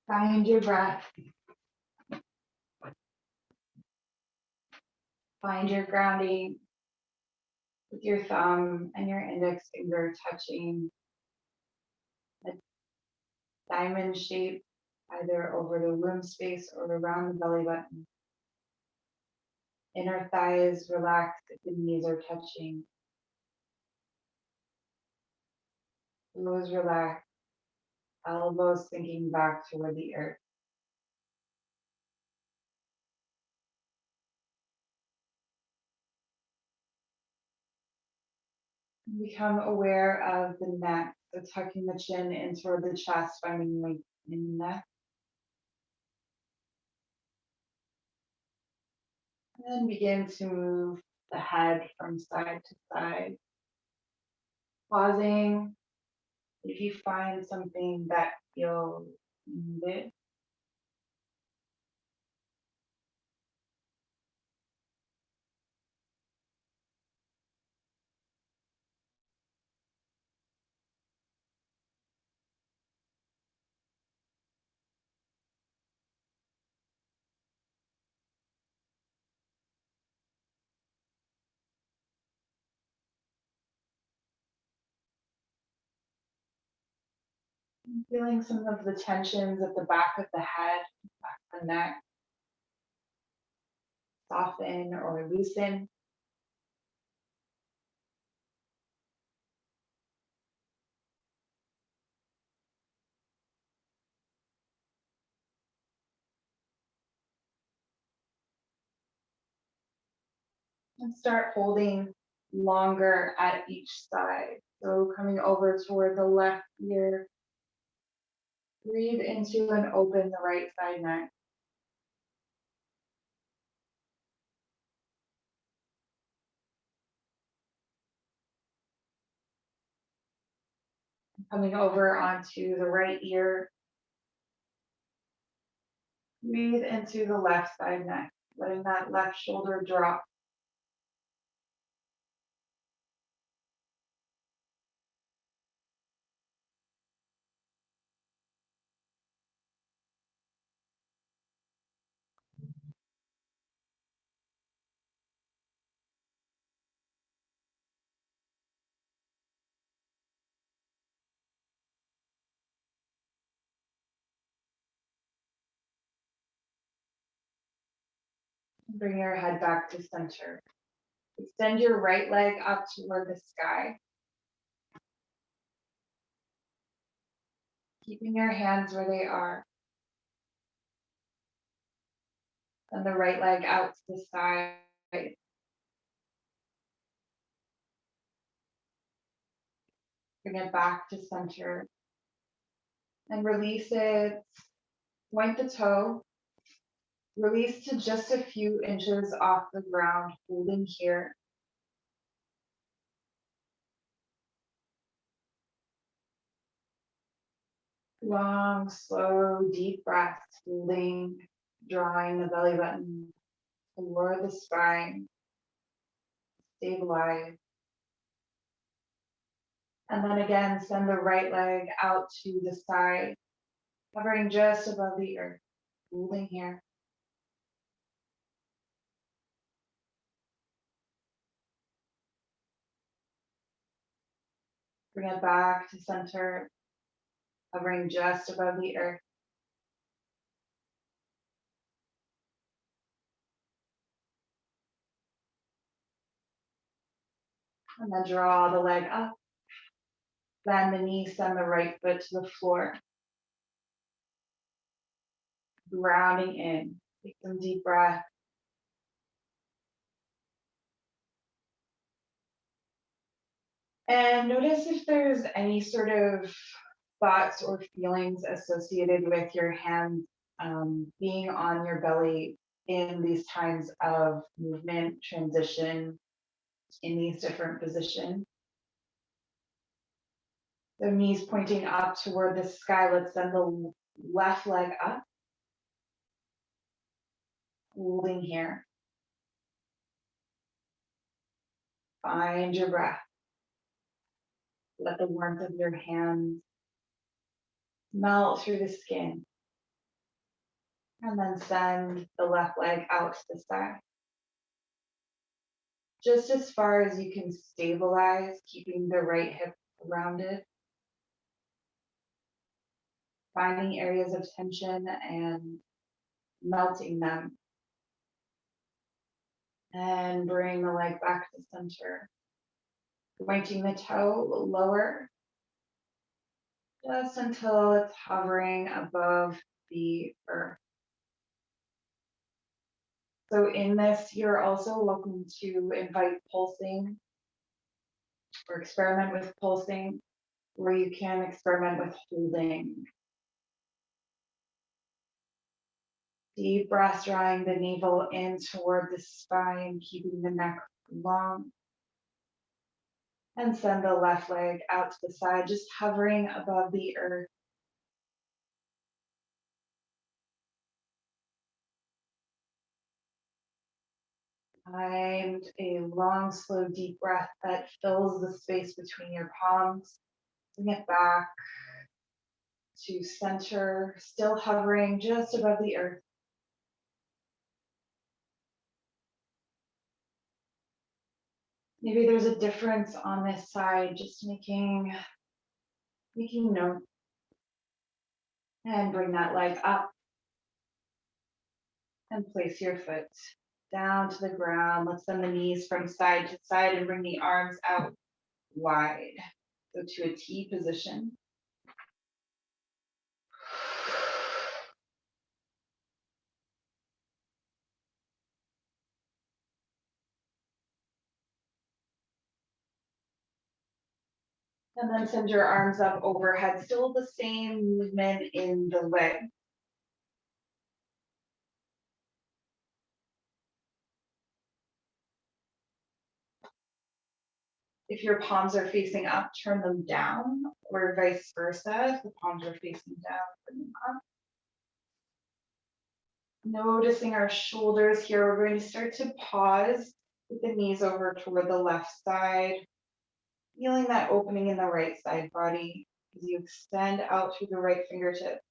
Find your breath. Find your grounding with your thumb and your index finger touching a diamond shape either over the womb space or around the belly button. Inner thighs relaxed if the knees are touching. Toes relaxed, elbows sinking back toward the earth. Become aware of the neck, so tucking the chin in toward the chest, finding length in the neck. And then begin to move the head from side to side, pausing if you find something that feels needed. Feeling some of the tensions at the back of the head, back of the neck, soften or loosen. And start holding longer at each side. So coming over toward the left ear, breathe into and open the right side neck. Coming over onto the right ear, breathe into the left side neck, letting that left shoulder drop. Bring your head back to center. Extend your right leg up toward the sky. Keeping your hands where they are. And the right leg out to the side. Bring it back to center. And release it. Point the toe. Release to just a few inches off the ground, holding here. Long, slow, deep breaths, holding, drawing the belly button toward the spine. Stabilize. And then again, send the right leg out to the side, hovering just above the earth, holding here. Bring it back to center, hovering just above the earth. And then draw the leg up. Bend the knee, send the right foot to the floor. Grounding in. Take some deep breath. And notice if there's any sort of thoughts or feelings associated with your hands being on your belly in these times of movement, transition, in these different positions. The knees pointing up toward the sky. Let's send the left leg up. Holding here. Find your breath. Let the warmth of your hands melt through the skin. And then send the left leg out to the side. Just as far as you can stabilize, keeping the right hip rounded. Finding areas of tension and melting them. And bring the leg back to center. Pointing the toe lower, just until it's hovering above the earth. So in this, you're also welcome to invite pulsing or experiment with pulsing, or you can experiment with holding. Deep breath, drawing the navel in toward the spine, keeping the neck long. And send the left leg out to the side, just hovering above the earth. Find a long, slow, deep breath that fills the space between your palms. Bring it back to center, still hovering just above the earth. Maybe there's a difference on this side, just making note. And bring that leg up. And place your foot down to the ground. Let's send the knees from side to side and bring the arms out wide. So to a T position. And then send your arms up overhead. Still the same movement in the leg. If your palms are facing up, turn them down, or vice versa. If the palms are facing down, turn them up. Noticing our shoulders here, we're going to start to pause with the knees over toward the left side, feeling that opening in the right side body as you extend out through the right fingertips.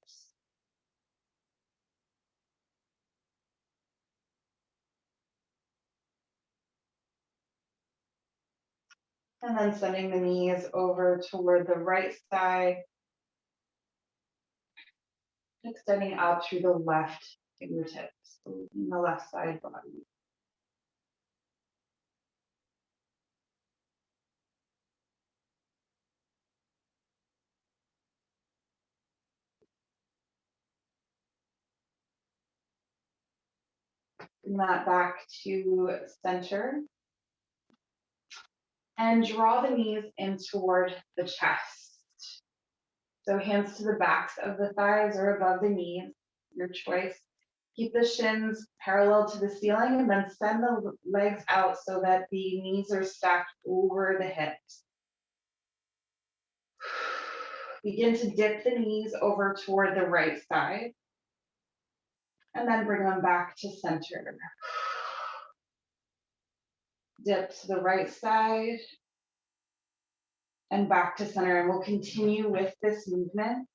And then sending the knees over toward the right side, extending out through the left fingertips, in the left side body. Bring that back to center. And draw the knees in toward the chest. So hands to the backs of the thighs or above the knees, your choice. Keep the shins parallel to the ceiling and then send the legs out so that the knees are stacked over the hips. Begin to dip the knees over toward the right side and then bring them back to center. Dip to the right side and back to center, and we'll continue with this movement.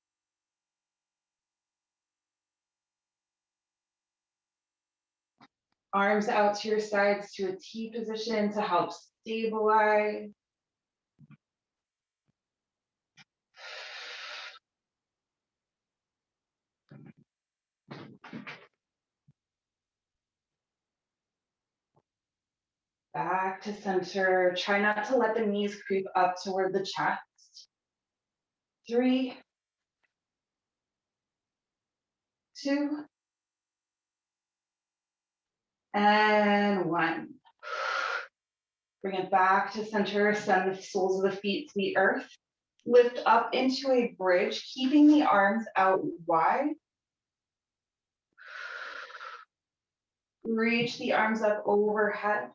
Arms out to your sides to a T position to help stabilize. Back to center. Try not to let the knees creep up toward the chest. 3, 2, and 1. Bring it back to center. Send the soles of the feet to the earth. Lift up into a bridge, keeping the arms out wide. Reach the arms up overhead.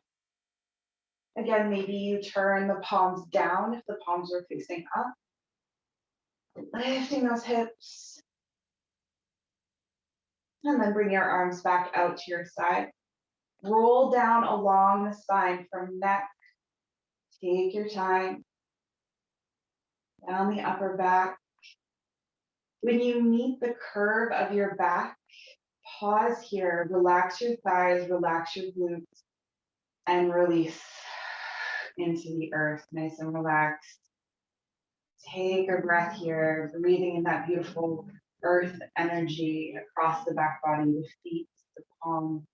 Again, maybe you turn the palms down if the palms are facing up. Lifting those hips. And then bring your arms back out to your side. Roll down along the spine from neck. Take your time. Down the upper back. When you meet the curve of your back, pause here, relax your thighs, relax your glutes, and release into the earth, nice and relaxed. Take a breath here, breathing in that beautiful earth energy across the back body, the feet, the palms.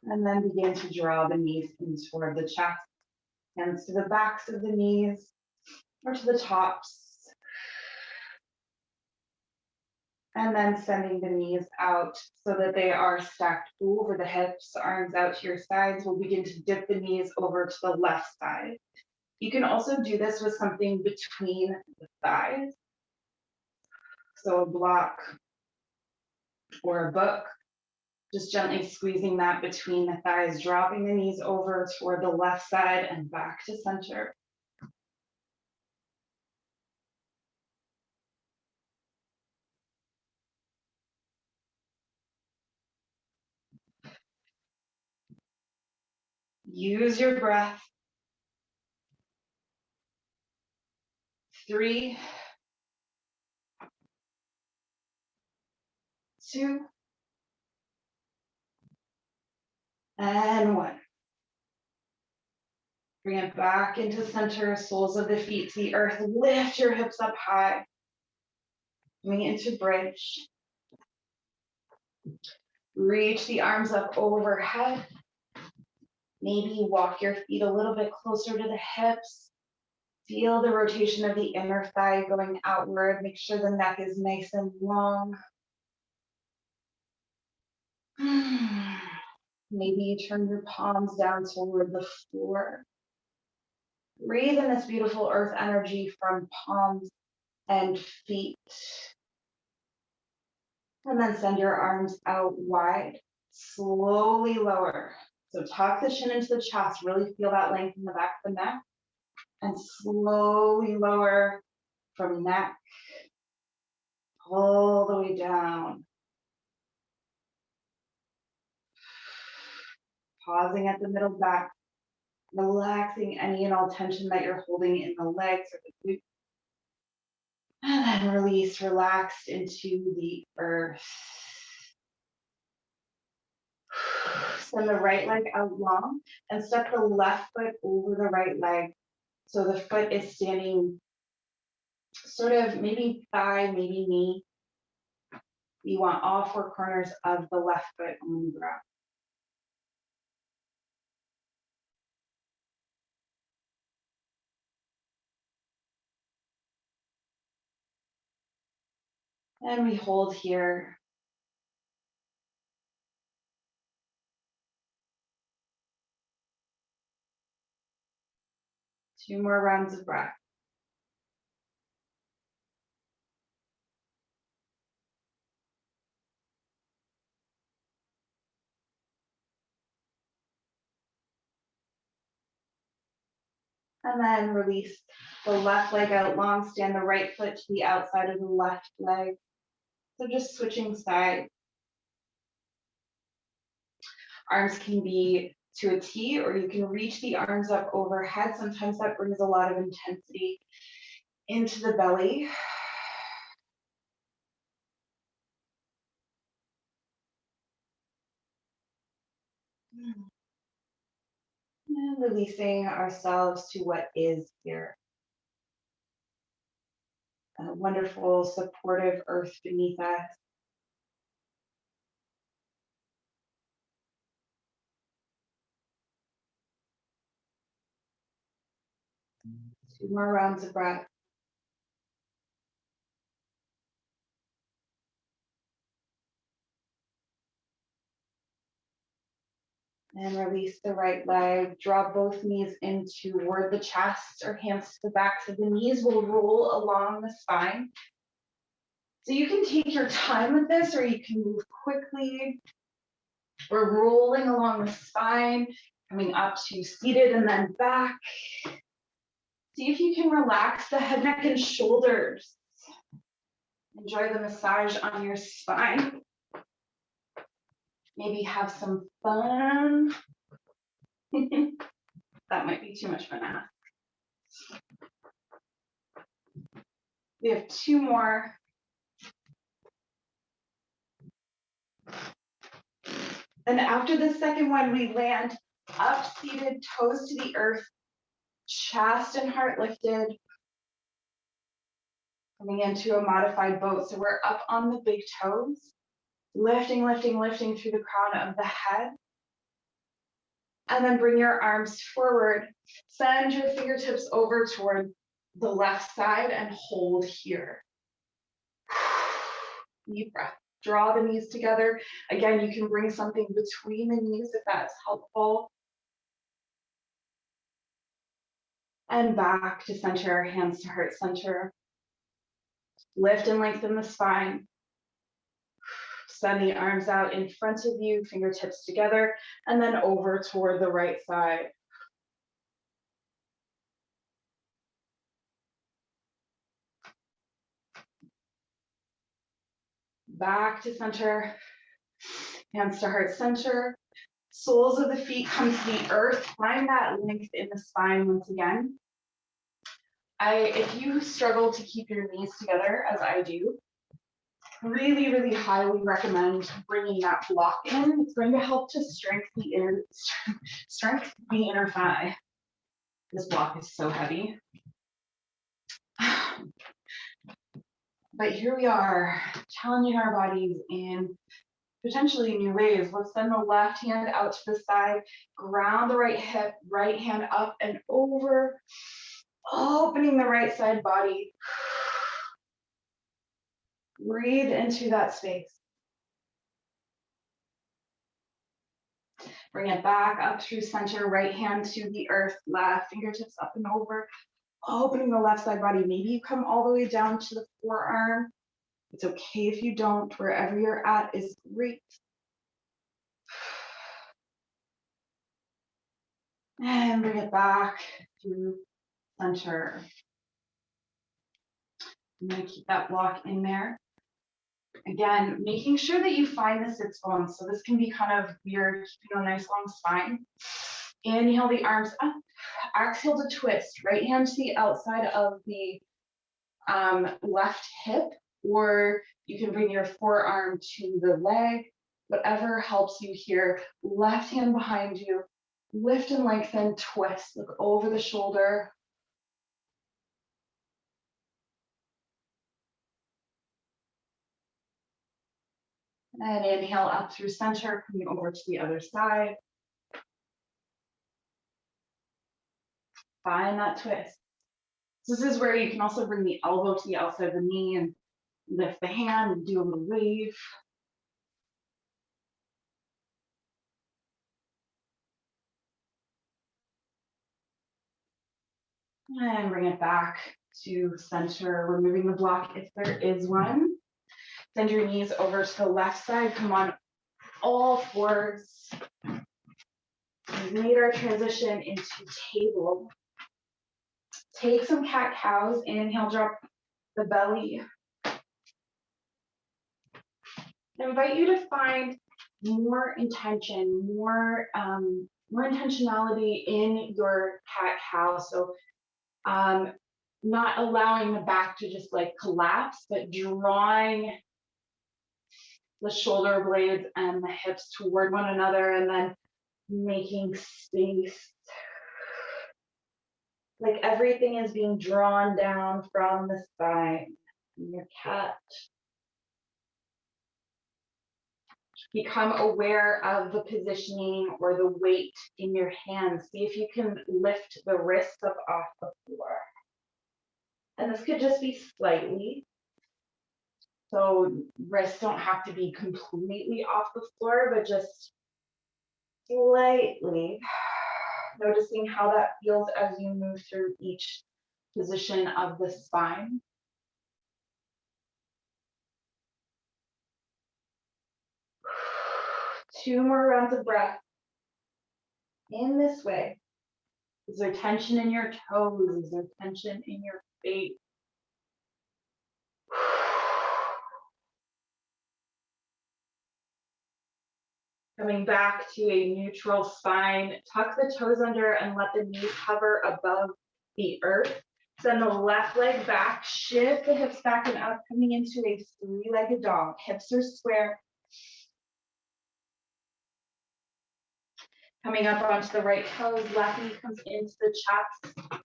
And then begin to draw the knees in toward the chest, hands to the backs of the knees or to the tops. And then sending the knees out so that they are stacked over the hips, arms out to your sides. We'll begin to dip the knees over to the left side. You can also do this with something between the thighs. So a block or a book, just gently squeezing that between the thighs, dropping the knees over toward the left side and back to center. Use your breath. 3, 2, and 1. Bring it back into center, soles of the feet to the earth. Lift your hips up high. Coming into bridge. Reach the arms up overhead. Maybe walk your feet a little bit closer to the hips. Feel the rotation of the inner thigh going outward. Make sure the neck is nice and long. Maybe you turn your palms down toward the floor. Breathe in this beautiful earth energy from palms and feet. And then send your arms out wide. Slowly lower. So tuck the chin into the chest. Really feel that length in the back of the neck. And slowly lower from neck all the way down. Pausing at the middle back. Relaxing any and all tension that you're holding in the legs or the glutes. And then release, relaxed into the earth. Send the right leg out long and step the left foot over the right leg. So the foot is standing sort of maybe thigh, maybe knee. You want all 4 corners of the left foot on the ground. And we hold here. Two more rounds of breath. And then release the left leg out long, stand the right foot to the outside of the left leg. So just switching sides. Arms can be to a T, or you can reach the arms up overhead. Sometimes that brings a lot of intensity into the belly. And releasing ourselves to what is here. A wonderful, supportive earth beneath us. Two more rounds of breath. And release the right leg. Draw both knees in toward the chest or hands to the backs of the knees. We'll roll along the spine. So you can take your time with this, or you can move quickly. We're rolling along the spine, coming up to seated and then back. See if you can relax the head, neck, and shoulders. Enjoy the massage on your spine. Maybe have some fun. That might be too much for now. We have 2 more. And after the second one, we land up seated, toes to the earth, chest and heart lifted, coming into a modified boat. So we're up on the big toes, lifting, lifting, lifting through the crown of the head. And then bring your arms forward. Send your fingertips over toward the left side and hold here. Deep breath. Draw the knees together. Again, you can bring something between the knees if that's helpful. And back to center, hands to heart center. Lift and lengthen the spine. Send the arms out in front of you, fingertips together, and then over toward the right side. Back to center, hands to heart center. Soles of the feet come to the earth. Find that length in the spine once again. If you struggle to keep your knees together, as I do, really, really highly recommend bringing that block in. It's going to help to strengthen the inner thigh. This block is so heavy. But here we are, challenging our bodies in potentially new ways. Let's send the left hand out to the side, ground the right hip, right hand up and over, opening the right side body. Breathe into that space. Bring it back up through center, right hand to the earth, left fingertips up and over, opening the left side body. Maybe you come all the way down to the forearm. It's okay if you don't. Wherever you're at is great. And bring it back to center. I'm going to keep that block in there. Again, making sure that you find the sits bones. So this can be kind of weird, keeping a nice long spine. Inhale the arms up. Exhale to twist. Right hand to the outside of the left hip, or you can bring your forearm to the leg, whatever helps you here. Left hand behind you. Lift and lengthen, twist. Look over the shoulder. And inhale up through center, coming over to the other side. Find that twist. So this is where you can also bring the elbow to the outside of the knee and lift the hand and do a little wave. And bring it back to center, removing the block if there is one. Send your knees over to the left side. Come on all fours. We've made our transition into table. Take some cat-cows. Inhale, drop the belly. I invite you to find more intention, more intentionality in your cat-cow. So not allowing the back to just like collapse, but drawing the shoulder blades and the hips toward one another, and then making space. Like everything is being drawn down from the spine. Your cat. Become aware of the positioning or the weight in your hands. See if you can lift the wrists up off the floor. And this could just be slightly. So wrists don't have to be completely off the floor, but just slightly. Noticing how that feels as you move through each position of the spine. Two more rounds of breath. In this way. Is there tension in your toes? Is there tension in your face? Coming back to a neutral spine, tuck the toes under and let the knees hover above the earth. Send the left leg back, shift the hips back and up, coming into a three-legged dog. Hips are square. Coming up onto the right toes, left knee comes into the chest.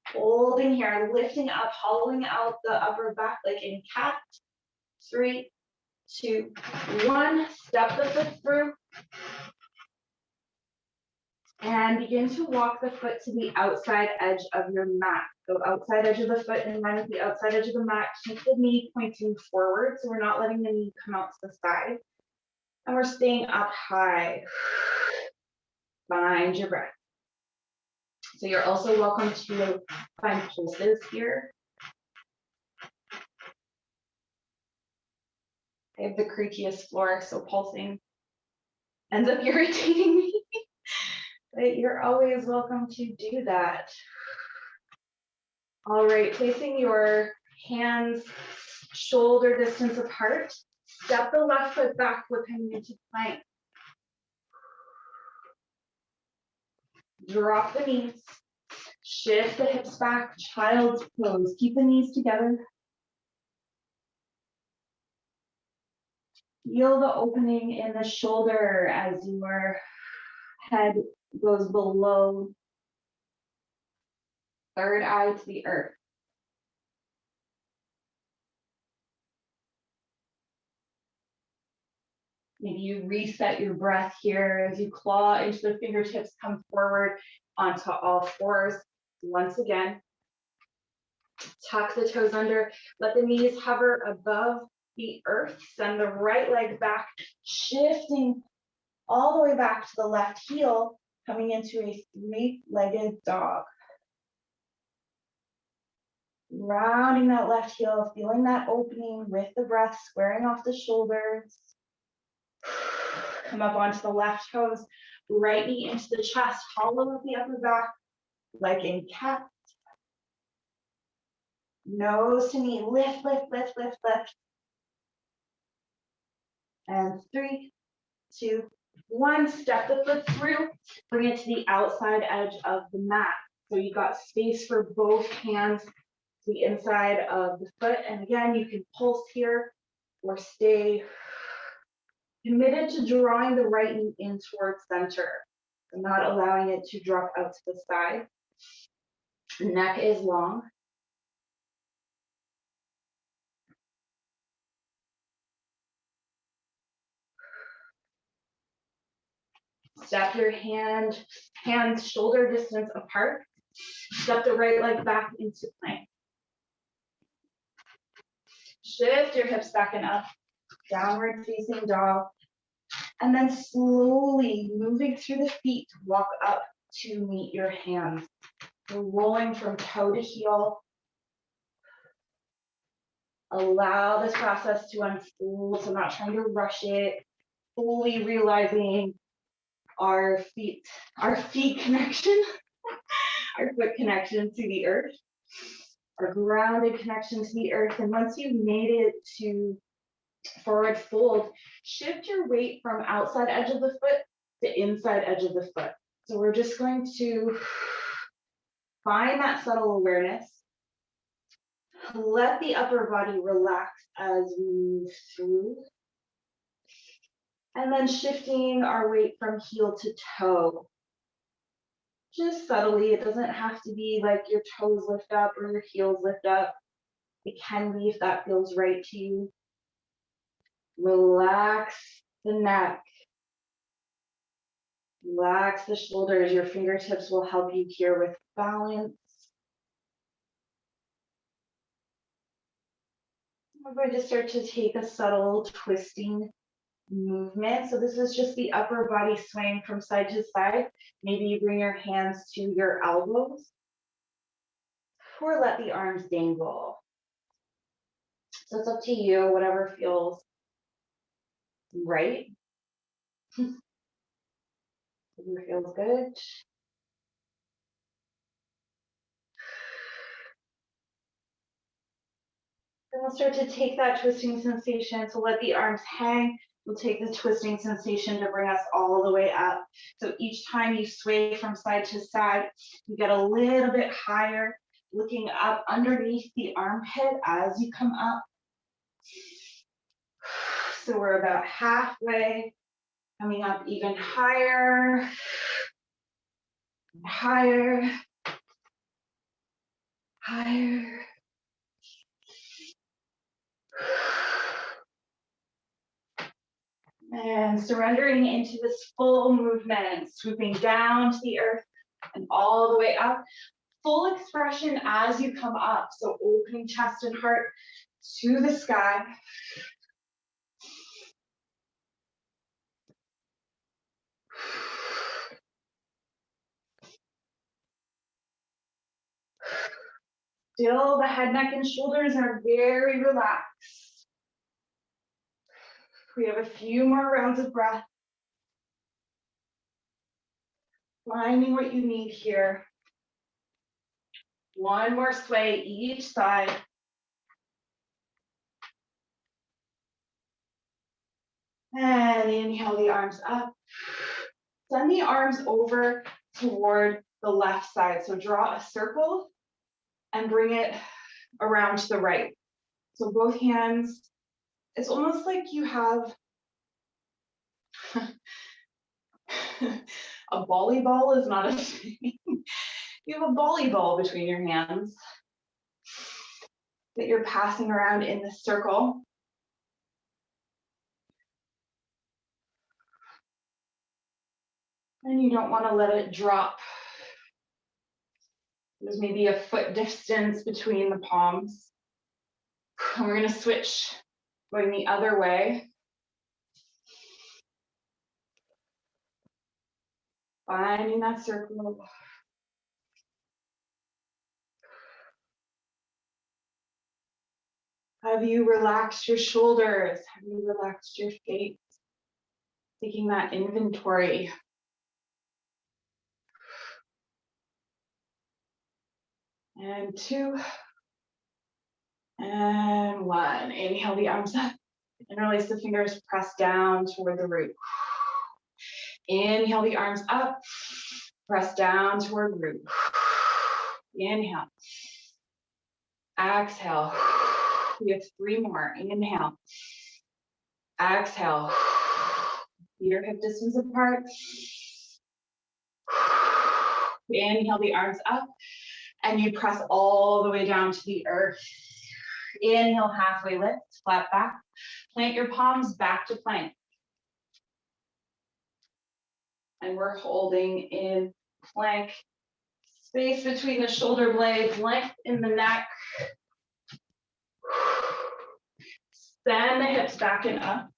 Holding here, lifting up, hollowing out the upper back leg in cat. 3, 2, 1. Step the foot through. And begin to walk the foot to the outside edge of your mat. So outside edge of the foot in line with the outside edge of the mat. Keep the knee pointing forward, so we're not letting the knee come out to the side. And we're staying up high. Find your breath. So you're also welcome to find pulses here. I have the creakiest floor, so pulsing ends up irritating me. But you're always welcome to do that. All right, placing your hands shoulder distance apart. Step the left foot back, we're coming into plank. Drop the knees. Shift the hips back, child's pose. Keep the knees together. Feel the opening in the shoulder as your head goes below third eye to the earth. Maybe you reset your breath here as you claw into the fingertips, come forward onto all fours. Once again, tuck the toes under, let the knees hover above the earth, send the right leg back, shifting all the way back to the left heel, coming into a three-legged dog. Rounding that left heel, feeling that opening with the breath, squaring off the shoulders. Come up onto the left toes, right knee into the chest, hollow out the upper back, like in cat. Nose to knee, lift, lift, lift, lift, lift. And 3, 2, 1, step the foot through, bring it to the outside edge of the mat. So you got space for both hands to the inside of the foot. And again, you can pulse here or stay committed to drawing the right knee in towards center, and not allowing it to drop out to the side. Neck is long. Step your hands shoulder distance apart. Step the right leg back into plank. Shift your hips back and up, downward facing dog. And then slowly moving through the feet, walk up to meet your hands. We're rolling from toe to heel. Allow this process to unfold, so I'm not trying to rush it. Fully realizing our feet connection, our foot connection to the earth, our grounded connection to the earth. And once you've made it to forward fold, shift your weight from outside edge of the foot to inside edge of the foot. So we're just going to find that subtle awareness. Let the upper body relax as we move through. And then shifting our weight from heel to toe. Just subtly, it doesn't have to be like your toes lift up or your heels lift up. It can be if that feels right to you. Relax the neck. Relax the shoulders. Your fingertips will help you here with balance. We're going to start to take a subtle twisting movement. So this is just the upper body swaying from side to side. Maybe you bring your hands to your elbows or let the arms dangle. So it's up to you, whatever feels right. Whatever feels good. Then we'll start to take that twisting sensation. So let the arms hang. We'll take the twisting sensation to bring us all the way up. So each time you sway from side to side, you get a little bit higher, looking up underneath the armpit as you come up. So we're about halfway, coming up even higher, higher, higher. And surrendering into this full movement, swooping down to the earth and all the way up. Full expression as you come up. So opening chest and heart to the sky. Still, the head, neck, and shoulders are very relaxed. We have a few more rounds of breath. Finding what you need here. One more sway each side. And inhale the arms up. Send the arms over toward the left side. So draw a circle and bring it around to the right. So both hands, it's almost like you have a volleyball is not a thing. You have a volleyball between your hands that you're passing around in the circle. And you don't want to let it drop. There's maybe a foot distance between the palms. And we're going to switch, going the other way. Finding that circle. Have you relaxed your shoulders? Have you relaxed your face? Taking that inventory. And 2. And 1. Inhale the arms up. And release the fingers, press down toward the root. Inhale the arms up. Press down toward root. Inhale. Exhale. We have 3 more. Inhale. Exhale. Feet are hip distance apart. Inhale the arms up. And you press all the way down to the earth. Inhale, halfway lift, flat back. Plant your palms back to plank. And we're holding in plank. Space between the shoulder blades, length in the neck. Send the hips back and up.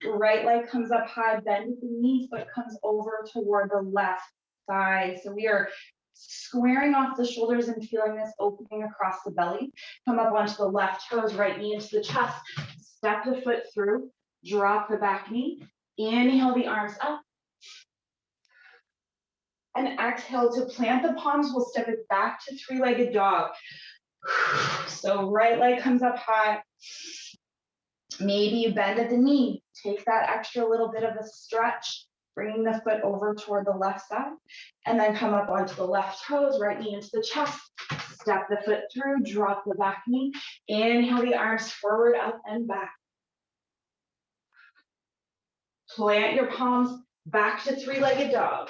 Right leg comes up high, bend at the knees, but comes over toward the left side. So we are squaring off the shoulders and feeling this opening across the belly. Come up onto the left toes, right knee into the chest. Step the foot through, drop the back knee. Inhale the arms up. And exhale to plant the palms. We'll step it back to 3-legged dog. So right leg comes up high. Maybe you bend at the knee. Take that extra little bit of a stretch, bringing the foot over toward the left side. And then come up onto the left toes, right knee into the chest. Step the foot through, drop the back knee. Inhale the arms forward, up and back. Plant your palms back to 3-legged dog.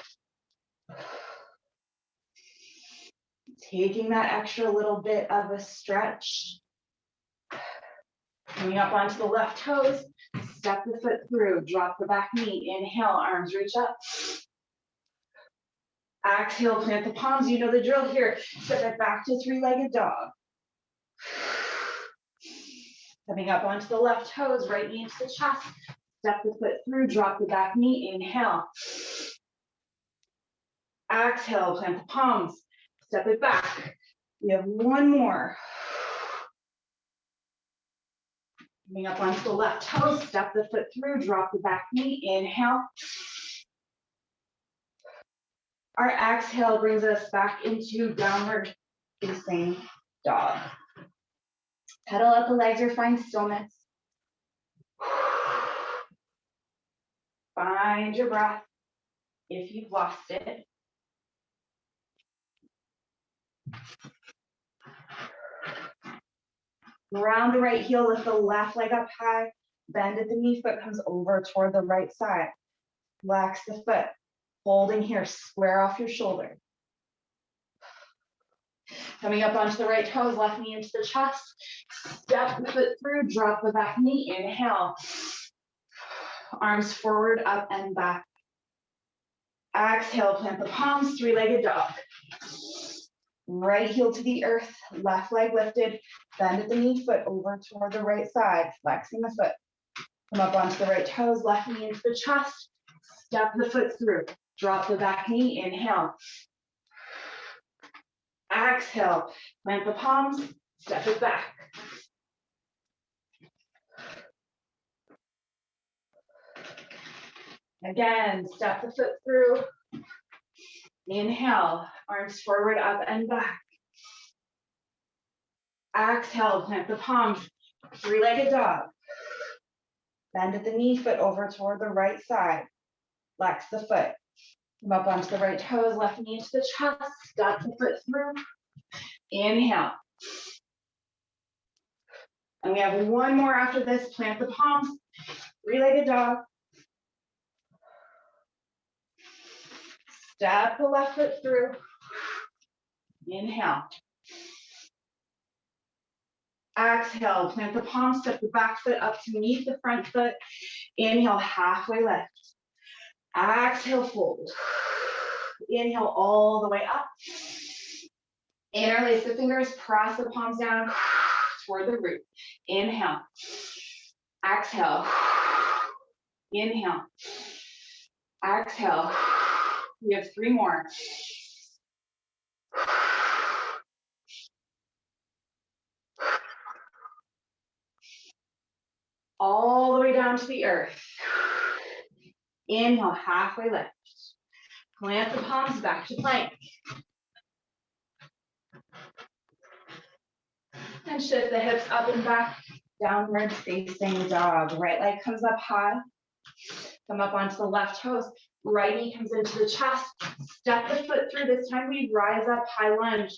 Taking that extra little bit of a stretch. Coming up onto the left toes, step the foot through, drop the back knee, inhale, arms reach up. Exhale, plant the palms, you know the drill here. Step it back to 3-legged dog. Coming up onto the left toes, right knee into the chest. Step the foot through, drop the back knee, inhale. Exhale, plant the palms, step it back. We have 1 more. Coming up onto the left toe, step the foot through, drop the back knee, inhale. Our exhale brings us back into downward facing dog. Pedal out the legs or find stillness. Find your breath if you've lost it. Round the right heel, lift the left leg up high, bend at the knee, foot comes over toward the right side. Flex the foot, holding here, square off your shoulder. Coming up onto the right toes, left knee into the chest, step the foot through, drop the back knee, inhale. Arms forward, up and back. Exhale, plant the palms, three-legged dog. Right heel to the earth, left leg lifted, bend at the knee, foot over toward the right side, flexing the foot. Come up onto the right toes, left knee into the chest, step the foot through, drop the back knee, inhale. Exhale, plant the palms, step it back. Again, step the foot through. Inhale, arms forward, up and back. Exhale, plant the palms, three-legged dog. Bend at the knee, foot over toward the right side. Flex the foot. Come up onto the right toes, left knee into the chest, step the foot through. Inhale. And we have one more after this, plant the palms, three-legged dog. Step the left foot through. Inhale. Exhale, plant the palms, step the back foot up to meet the front foot. Inhale, halfway lift. Exhale, fold. Inhale all the way up. Interlace the fingers, press the palms down toward the root. Inhale. Exhale. Inhale. Exhale. We have three more. All the way down to the earth. Inhale, halfway lift. Plant the palms back to plank. And shift the hips up and back, downward facing dog. Right leg comes up high. Come up onto the left toes. Right knee comes into the chest. Step the foot through. This time we rise up, high lunge.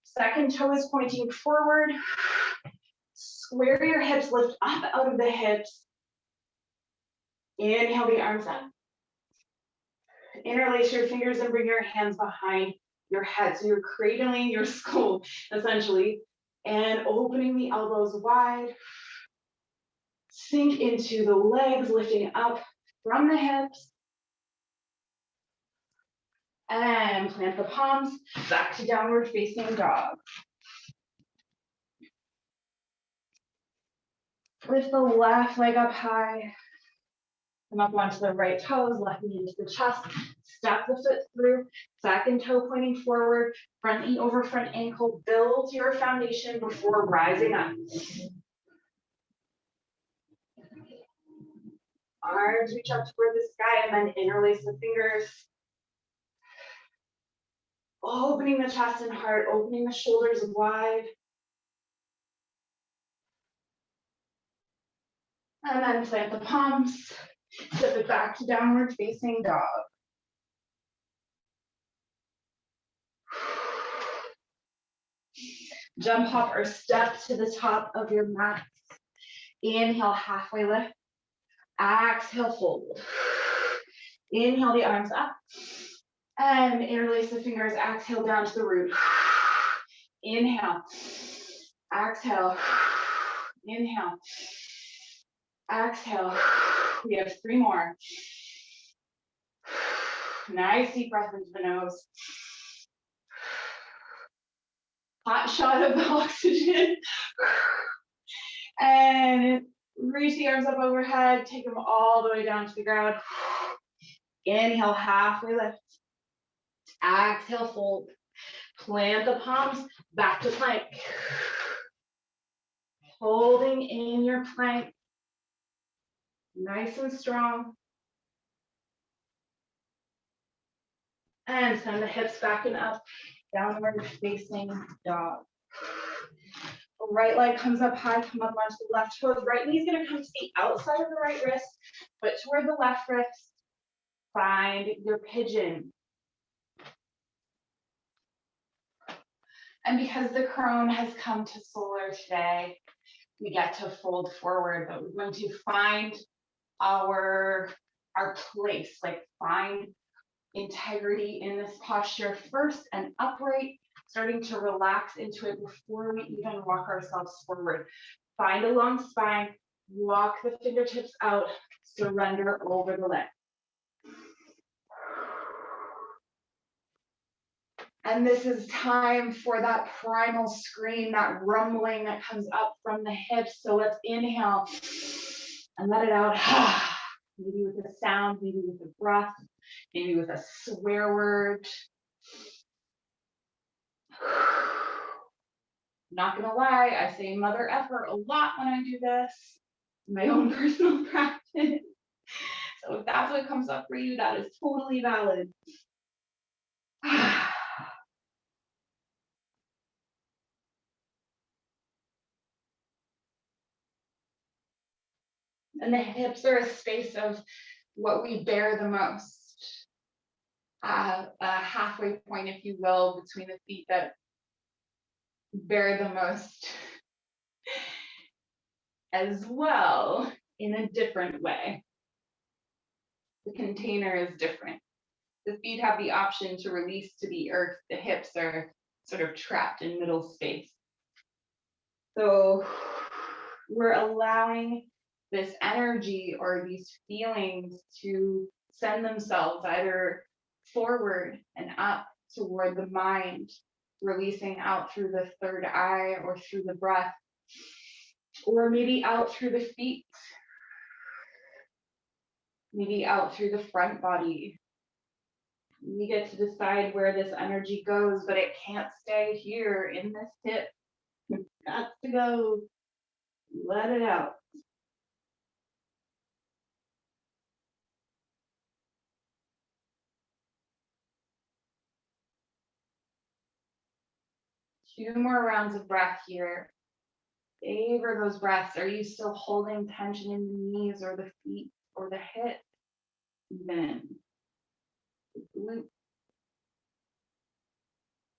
Second toe is pointing forward. Square your hips, lift up out of the hips. Inhale the arms up. Interlace your fingers and bring your hands behind your head. So you're cradling your skull, essentially, and opening the elbows wide. Sink into the legs, lifting up from the hips. And plant the palms back to downward facing dog. Lift the left leg up high. Come up onto the right toes, left knee into the chest. Step the foot through, second toe pointing forward, front knee over front ankle. Build your foundation before rising up. Arms reach up toward the sky and then interlace the fingers. Opening the chest and heart, opening the shoulders wide. And then plant the palms. Step it back to downward facing dog. Jump, hop, or step to the top of your mat. Inhale, halfway lift. Exhale, fold. Inhale the arms up. And interlace the fingers. Exhale down to the root. Inhale. Exhale. Inhale. Exhale. We have three more. Nice deep breath into the nose. Hot shot of oxygen. And reach the arms up overhead. Take them all the way down to the ground. Inhale, halfway lift. Exhale, fold. Plant the palms back to plank. Holding in your plank. Nice and strong. And send the hips back and up. Downward facing dog. Right leg comes up high, come up onto the left toes. Right knee is going to come to the outside of the right wrist, but toward the left wrist. Find your pigeon. And because the crone has come to solar today, we get to fold forward, but we're going to find our place, like find integrity in this posture first and upright, starting to relax into it before we even walk ourselves forward. Find a long spine, walk the fingertips out, surrender over the leg. And this is time for that primal scream, that rumbling that comes up from the hips. So let's inhale and let it out. Maybe with a sound, maybe with a breath, maybe with a swear word. Not gonna lie, I say mother effer a lot when I do this, my own personal practice. So if that's what comes up for you, that is totally valid. And the hips are a space of what we bear the most, a halfway point, if you will, between the feet that bear the most as well, in a different way. The container is different. The feet have the option to release to the earth. The hips are sort of trapped in middle space. So we're allowing this energy or these feelings to send themselves either forward and up toward the mind, releasing out through the third eye or through the breath, or maybe out through the feet, maybe out through the front body. We get to decide where this energy goes, but it can't stay here in this hip. It's got to go. Let it out. Two more rounds of breath here. Savor those breaths. Are you still holding tension in the knees or the feet or the hip? Even.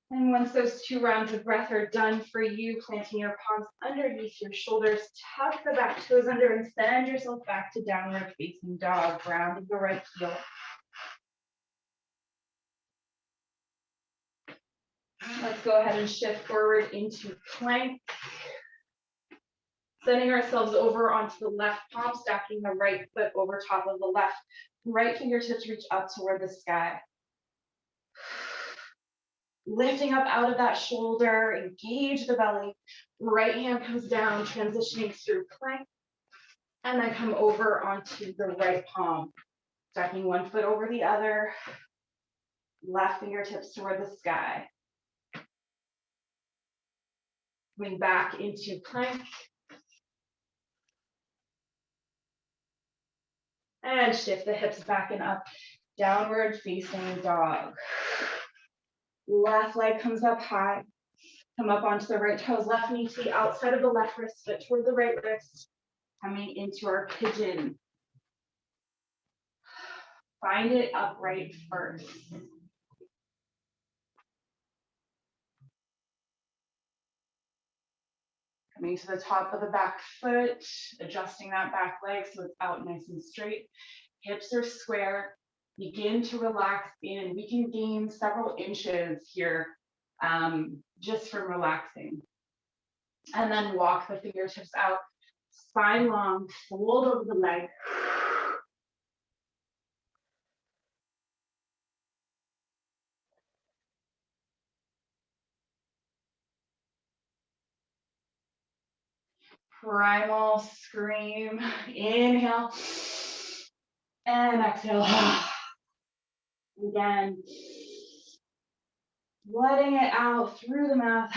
And once those 2 rounds of breath are done for you, planting your palms underneath your shoulders, tuck the back toes under and send yourself back to downward facing dog, grounding the right heel. Let's go ahead and shift forward into plank. Sending ourselves over onto the left palm, stacking the right foot over top of the left. Right fingertips reach up toward the sky. Lifting up out of that shoulder, engage the belly. Right hand comes down, transitioning through plank. And then come over onto the right palm. Stacking one foot over the other. Left fingertips toward the sky. Coming back into plank. And shift the hips back and up. Downward facing dog. Left leg comes up high. Come up onto the right toes. Left knee to the outside of the left wrist, foot toward the right wrist. Coming into our pigeon. Find it upright first. Coming to the top of the back foot, adjusting that back leg so it's out nice and straight. Hips are square. Begin to relax in. We can gain several inches here just from relaxing. And then walk the fingertips out. Spine long, fold over the leg. Primal scream. Inhale. And exhale. Again. Letting it out through the mouth.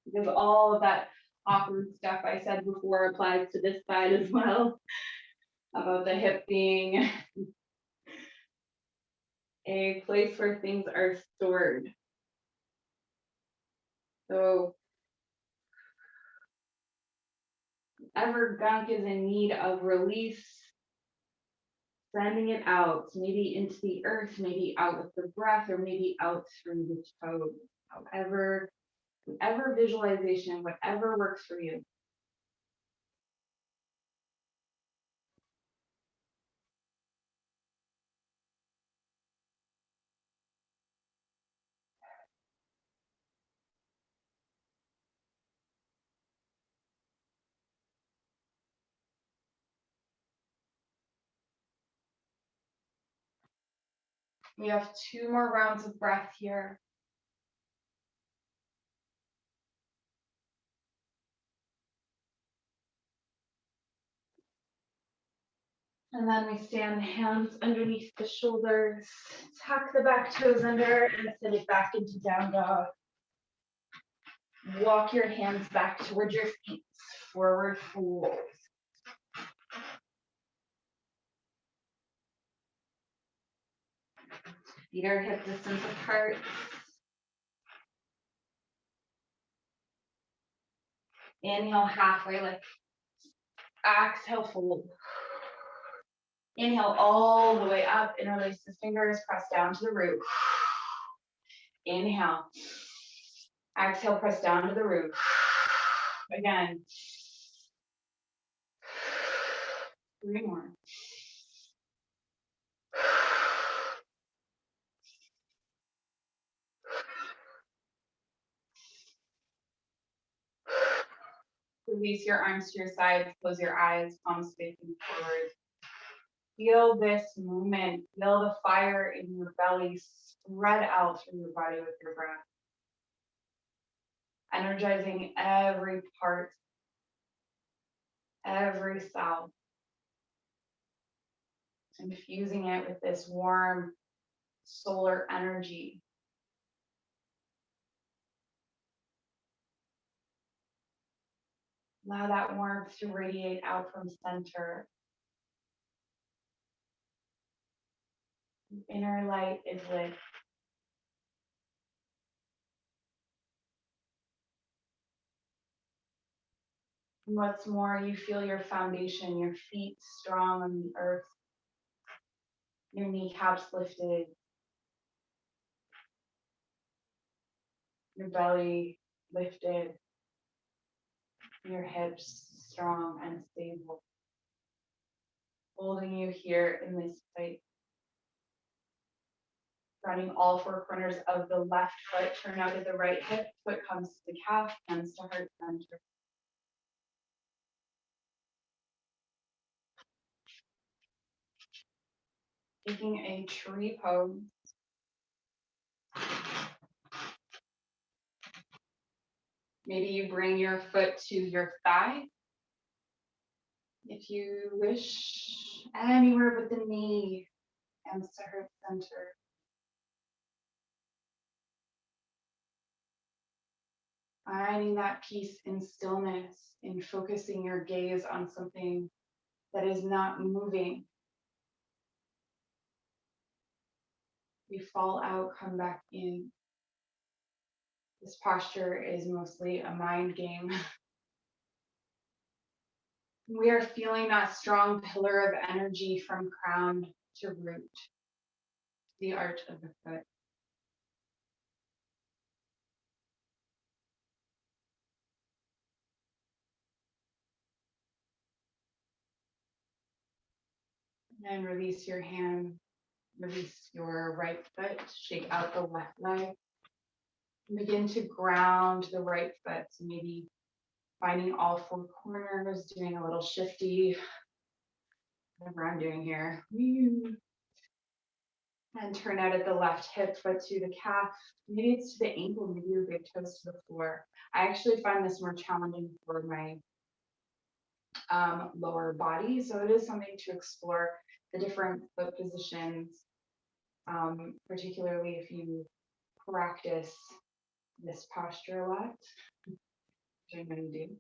Because all of that awkward stuff I said before applies to this side as well, about the hip being a place where things are stored. So Whatever gunk is in need of release, sending it out, maybe into the earth, maybe out with the breath, or maybe out through the toes. However, whatever visualization, whatever works for you. We have 2 more rounds of breath here. And then we stand hands underneath the shoulders, tuck the back toes under, and send it back into down dog. Walk your hands back towards your feet, forward fold. Feet are hip distance apart. Inhale, halfway lift. Exhale, fold. Inhale all the way up, interlace the fingers, press down to the root. Inhale. Exhale, press down to the root. Again. 3 more. Release your arms to your sides, close your eyes, palms facing forward. Feel this movement, feel the fire in your belly spread out through your body with your breath. Energizing every part, every cell. Infusing it with this warm solar energy. Allow that warmth to radiate out from center. The inner light is lit. And what's more, you feel your foundation, your feet strong on the earth, your kneecaps lifted, your belly lifted, your hips strong and stable. Holding you here in this place. Running all 4 corners of the left foot, turn out at the right hip, foot comes to the calf, hands to heart center. Taking a tree pose. Maybe you bring your foot to your thigh. If you wish, anywhere but the knee, hands to heart center. Finding that peace in stillness, in focusing your gaze on something that is not moving. You fall out, come back in. This posture is mostly a mind game. We are feeling that strong pillar of energy from crown to root, the arch of the foot. And release your hand, release your right foot, shake out the left leg. And begin to ground the right foot. So maybe finding all 4 corners, doing a little shifty, whatever I'm doing here. And turn out at the left hip, foot to the calf. Maybe it's to the ankle, maybe your big toes to the floor. I actually find this more challenging for my lower body. So it is something to explore the different foot positions, particularly if you practice this posture a lot, which I know you do.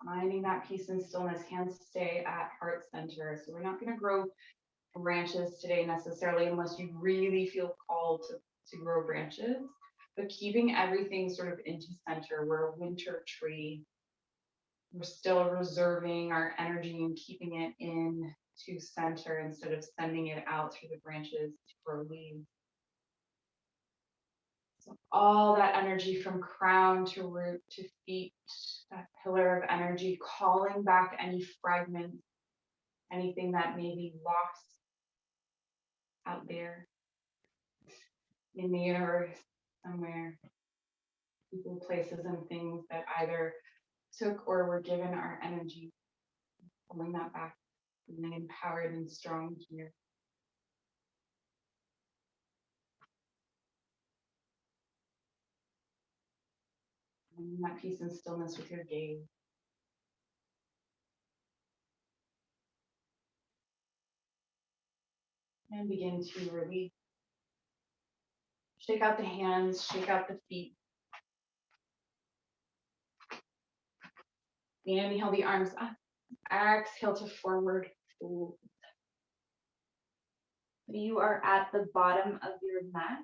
Finding that peace and stillness, hands stay at heart center. So we're not going to grow branches today necessarily unless you really feel called to grow branches. but keeping everything sort of into center. We're a winter tree. We're still reserving our energy and keeping it in to center instead of sending it out through the branches to grow leaves. So all that energy from crown to root to feet, that pillar of energy, calling back any fragments, anything that may be lost out there in the universe somewhere, people, places, and things that either took or were given our energy, pulling that back, feeling empowered and strong here. And that peace and stillness with your gaze. And begin to release. Shake out the hands, shake out the feet. Inhale the arms up. Exhale to forward fold. You are at the bottom of your mat.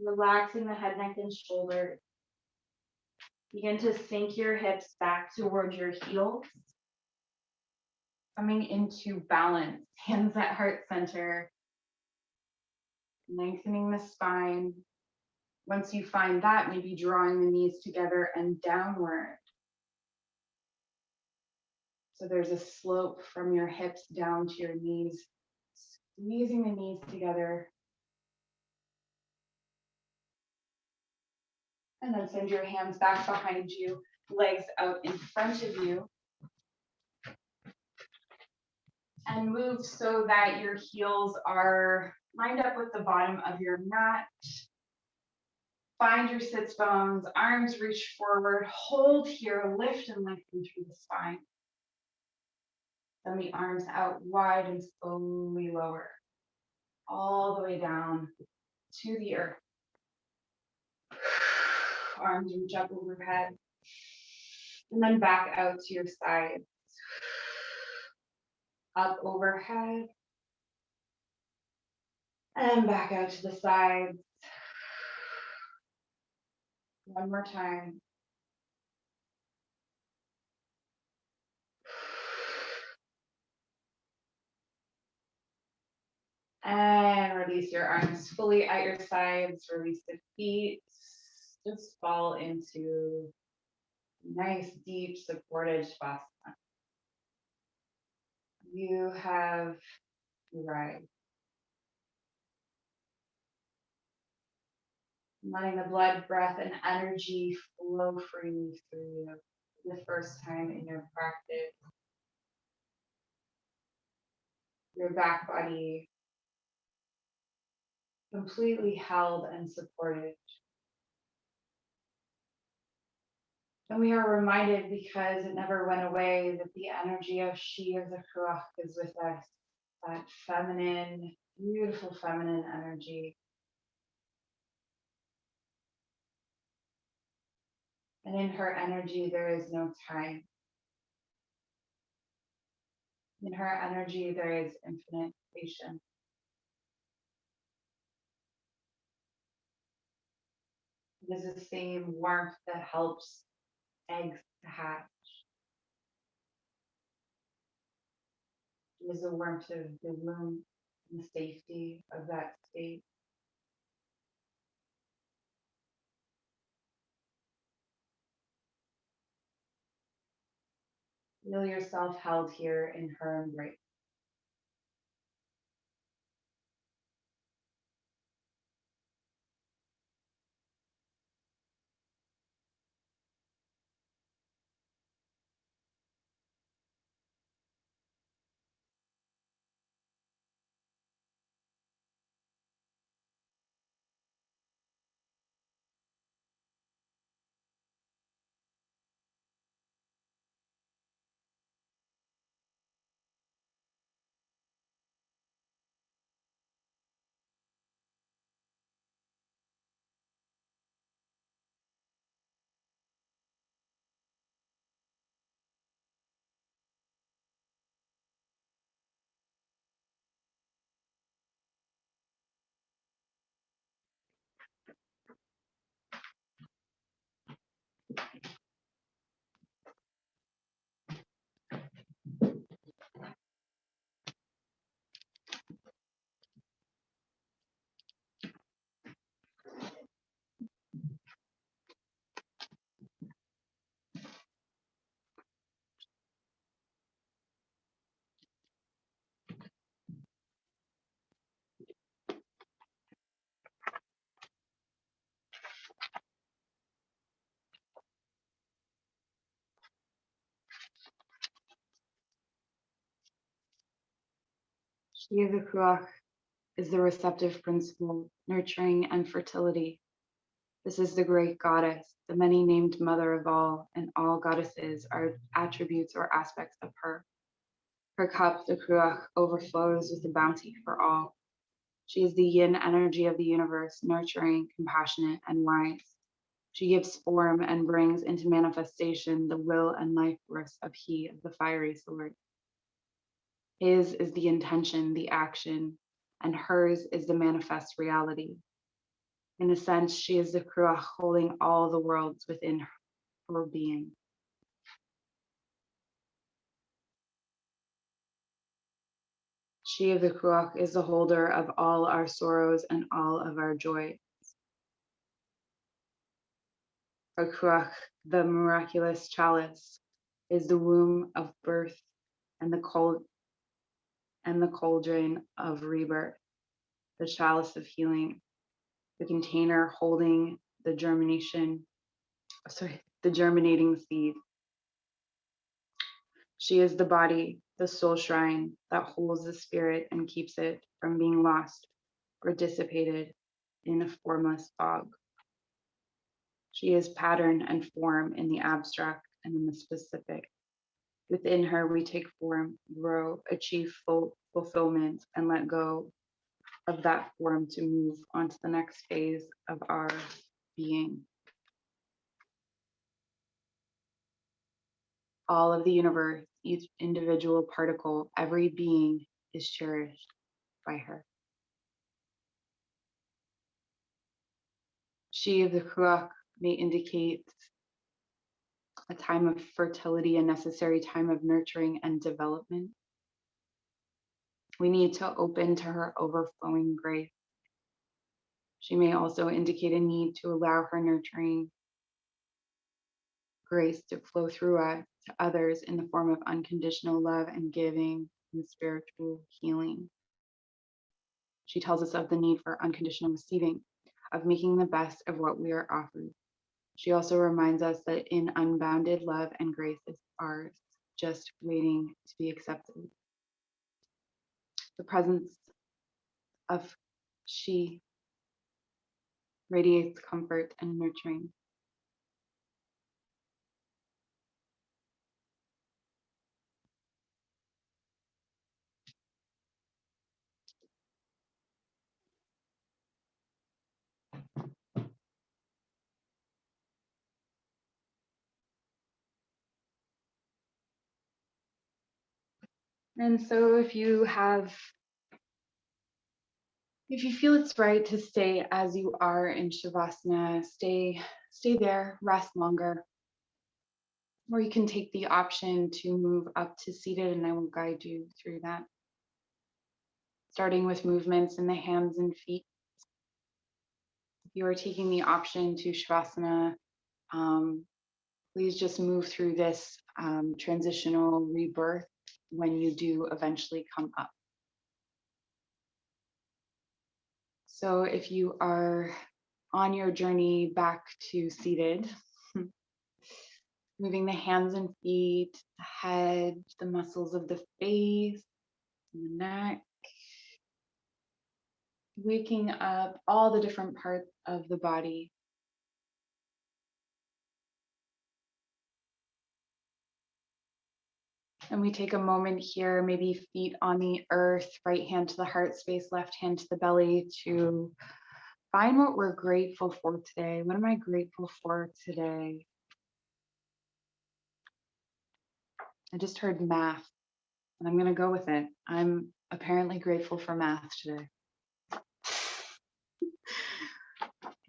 Relaxing the head, neck, and shoulders. Begin to sink your hips back toward your heels. Coming into balance, hands at heart center. Lengthening the spine. Once you find that, maybe drawing the knees together and downward. So there's a slope from your hips down to your knees, squeezing the knees together. And then send your hands back behind you, legs out in front of you. And move so that your heels are lined up with the bottom of your mat. Find your sits bones, arms reach forward, hold here, lift and lengthen through the spine. Send the arms out wide and slowly lower, all the way down to the earth. Arms reach up overhead, and then back out to your sides. Up overhead, and back out to the sides. One more time. And release your arms fully at your sides. Release the feet. Just fall into nice, deep, supported Shavasana. You have arrived. Letting the blood, breath, and energy flow freely through you for the first time in your practice. Your back body completely held and supported. And we are reminded, because it never went away, that the energy of She of the Ruach is with us. That feminine, beautiful feminine energy. And in her energy, there is no time. In her energy, there is infinite patience. It is the same warmth that helps eggs to hatch. It is the warmth of the womb and the safety of that state. Feel yourself held here in her embrace. She of the Kruach is the receptive principle, nurturing and fertility. This is the great goddess, the many-named mother of all, and all goddesses are attributes or aspects of her. Her cup, the Kruach, overflows with the bounty for all. She is the yin energy of the universe, nurturing, compassionate, and wise. She gives form and brings into manifestation the will and life force of he of the fiery sword. His is the intention, the action, and hers is the manifest reality. In a sense, she is the Kruach holding all the worlds within her being. She of the Kruach is the holder of all our sorrows and all of our joy. Her Kruach, the miraculous chalice, is the womb of birth and the cauldron of rebirth, the chalice of healing, the container holding the germinating seed. She is the body, the soul shrine that holds the spirit and keeps it from being lost or dissipated in a formless fog. She is pattern and form in the abstract and in the specific. Within her, we take form, grow, achieve full fulfillment, and let go of that form to move on to the next phase of our being. All of the universe, each individual particle, every being is cherished by her. She of the Kruach may indicate a time of fertility, a necessary time of nurturing and development. We need to open to her overflowing grace. She may also indicate a need to allow her nurturing grace to flow through us to others in the form of unconditional love and giving and spiritual healing. She tells us of the need for unconditional receiving, of making the best of what we are offered. She also reminds us that in unbounded love and grace is ours, just waiting to be accepted. The presence of she radiates comfort and nurturing. And so if you feel it's right to stay as you are in Shavasana, stay there, rest longer. Or you can take the option to move up to seated, and I will guide you through that. Starting with movements in the hands and feet. If you are taking the option to Shavasana, please just move through this transitional rebirth when you do eventually come up. So if you are on your journey back to seated, moving the hands and feet, the head, the muscles of the face, the neck, waking up all the different parts of the body. And we take a moment here, maybe feet on the earth, right hand to the heart space, left hand to the belly, to find what we're grateful for today. What am I grateful for today? I just heard math, and I'm going to go with it. I'm apparently grateful for math today.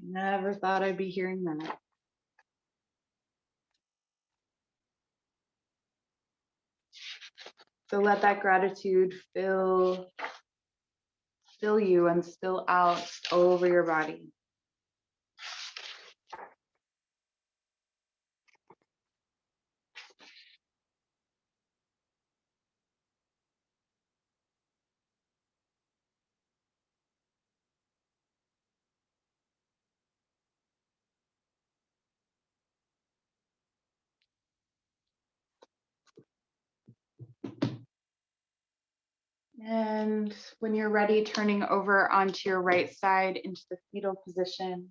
Never thought I'd be hearing that. So let that gratitude fill you and spill out over your body. And when you're ready, turning over onto your right side into the fetal position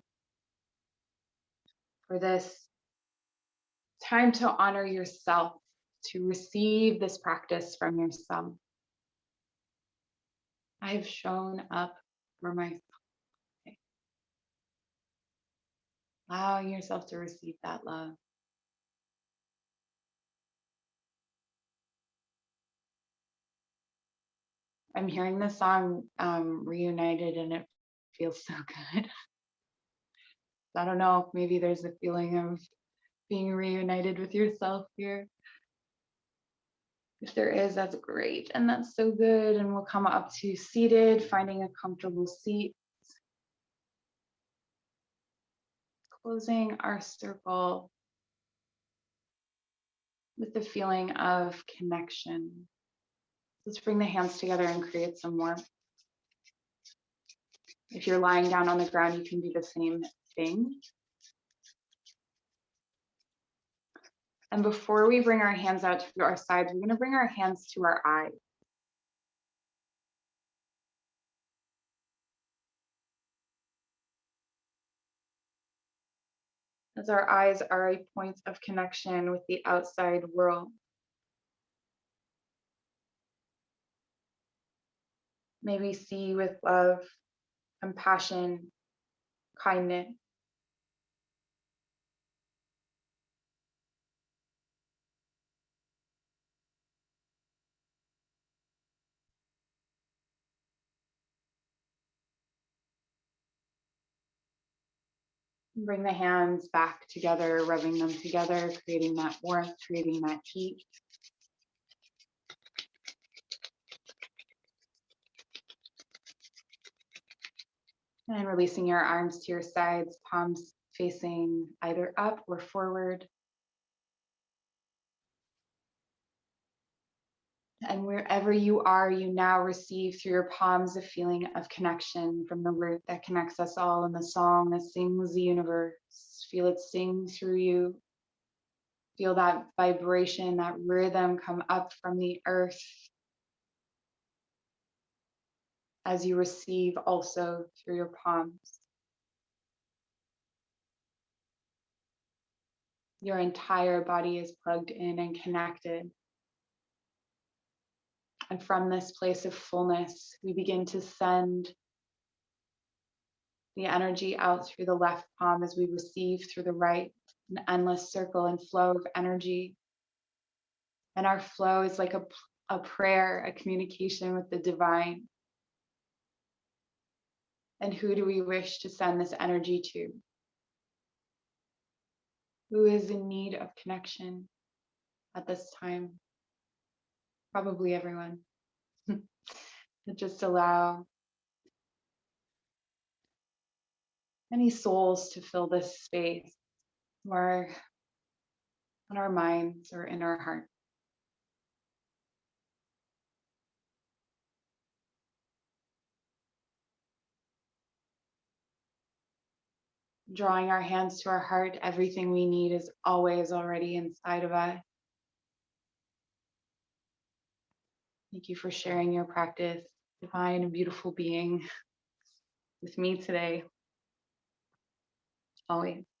for this time to honor yourself, to receive this practice from yourself. I've shown up for myself. Okay. Allowing yourself to receive that love. I'm hearing the song Reunited and it feels so good. I don't know, maybe there's a feeling of being reunited with yourself here. If there is, that's great. And that's so good. And we'll come up to seated, finding a comfortable seat. Closing our circle with the feeling of connection. Let's bring the hands together and create some warmth. If you're lying down on the ground, you can do the same thing. And before we bring our hands out to our sides, we're going to bring our hands to our eyes. As our eyes are a point of connection with the outside world. May we see with love, compassion, kindness. Bring the hands back together, rubbing them together, creating that warmth, creating that heat. And releasing your arms to your sides, palms facing either up or forward. And wherever you are, you now receive through your palms a feeling of connection from the root that connects us all in the song that sings the universe. Feel it sing through you. Feel that vibration, that rhythm come up from the earth as you receive also through your palms. Your entire body is plugged in and connected. And from this place of fullness, we begin to send the energy out through the left palm as we receive through the right, an endless circle and flow of energy. And our flow is like a prayer, a communication with the divine. And who do we wish to send this energy to? Who is in need of connection at this time? Probably everyone. Just allow any souls to fill this space, or in our minds or in our heart. Drawing our hands to our heart, everything we need is always already inside of us. Thank you for sharing your practice, divine and beautiful being, with me today. Always.